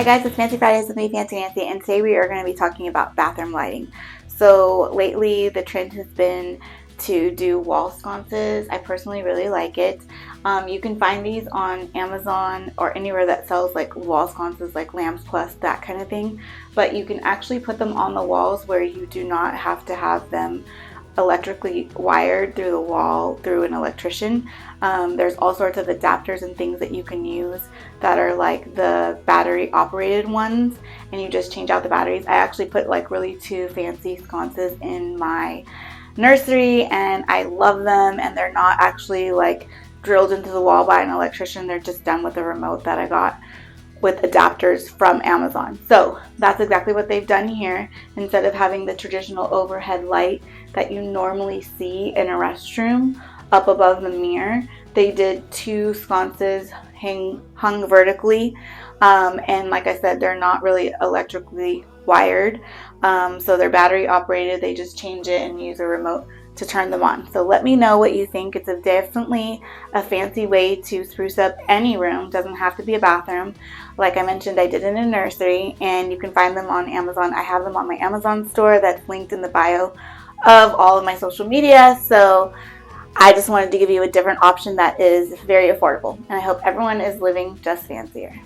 Hi guys, it's Fancy Fridays with me, Fancy Nancy, and today we are going to be talking about bathroom lighting. So lately the trend has been to do wall sconces. I personally really like it. You can find these on Amazon or anywhere that sells like wall sconces like Lamps Plus, that kind of thing. But you can actually put them on the walls where you do not have to have them electrically wired through the wall through an electrician. There's all sorts of adapters and things that you can use that are like the battery operated ones, and you just change out the batteries. I actually put like really two fancy sconces in my nursery and I love them, and they're not actually like drilled into the wall by an electrician. They're just done with a remote that I got with adapters from Amazon. So that's exactly what they've done here. Instead of having the traditional overhead light that you normally see in a restroom up above the mirror, they did two sconces hung vertically, and like I said, they're not really electrically wired, so they're battery operated. They just change it and use a remote to turn them on. So let me know what you think. It's definitely a fancy way to spruce up any room. Doesn't have to be a bathroom. Like I mentioned, I did it in a nursery, and you can find them on Amazon. I have them on my Amazon store that's linked in the bio of all of my social media. So I just wanted to give you a different option that is very affordable, and I hope everyone is living just fancier.